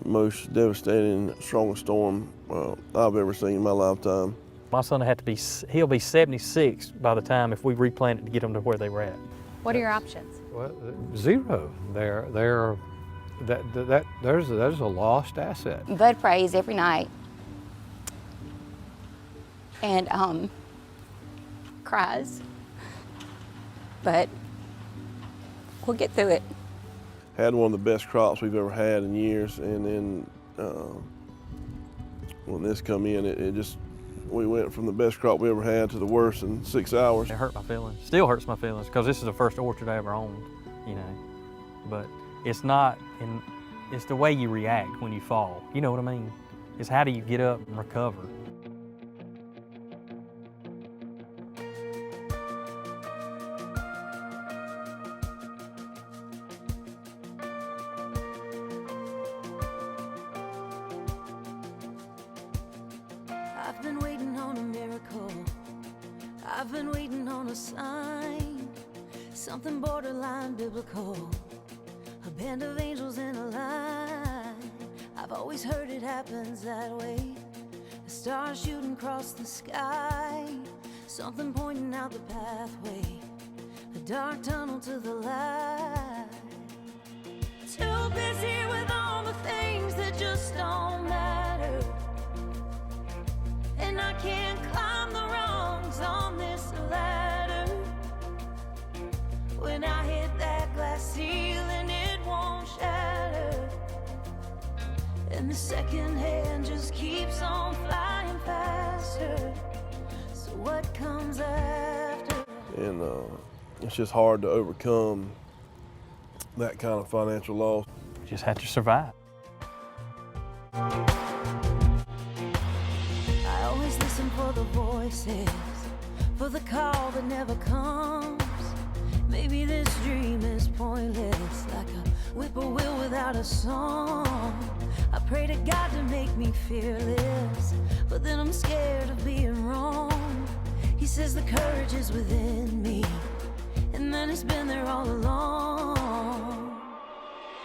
most devastating, strongest storm I've ever seen in my lifetime. My son he'll be 76 by the time if we replant it to get them to where they were at. What are your options? Well, zero. There's a lost asset. Bud prays every night and cries, but we'll get through it. Had one of the best crops we've ever had in years, and then when this come in, we went from the best crop we ever had to the worst in 6 hours. It hurt my feelings, still hurts my feelings, because this is the first orchard I ever owned, you know. But it's it's the way you react when you fall, you know what I mean? It's how do you get up and recover. I've been waiting on a miracle. I've been waiting on a sign, something borderline biblical. A band of angels in a line. I've always heard it happens that way. A star shooting across the sky, something pointing out the pathway. A dark tunnel to the light. Too busy with all the things that just don't matter. And I can't climb the rungs on this ladder. When I hit that glass ceiling, it won't shatter. And the second hand just keeps on flying faster. So what comes after? And it's just hard to overcome that kind of financial loss. You just have to survive. Listen for the voices, for the call that never comes. Maybe this dream is pointless, like a whippoorwill without a song. I pray to God to make me fearless, but then I'm scared of being wrong. He says the courage is within me, and then it's been there all along.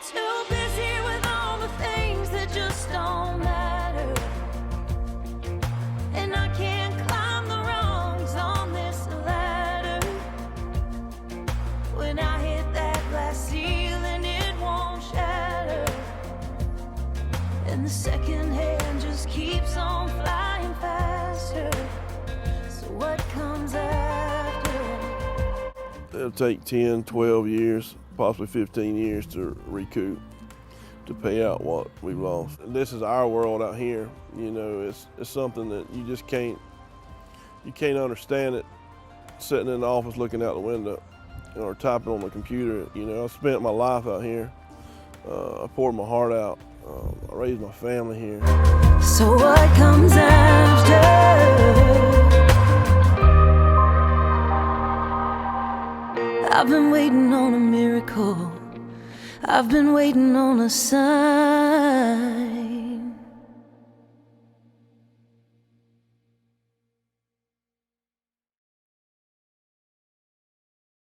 Too busy with all the things that just don't matter. And I can't climb the rungs on this ladder. When I hit that glass ceiling, it won't shatter. And the second hand just keeps on flying faster. So what comes after? It'll take 10, 12 years, possibly 15 years to recoup, to pay out what we've lost. This is our world out here. You know, it's something that you just can't understand it sitting in the office looking out the window or typing on the computer. You know, I spent my life out here. I poured my heart out. I raised my family here. So what comes after? I've been waiting on a miracle. I've been waiting on a sign.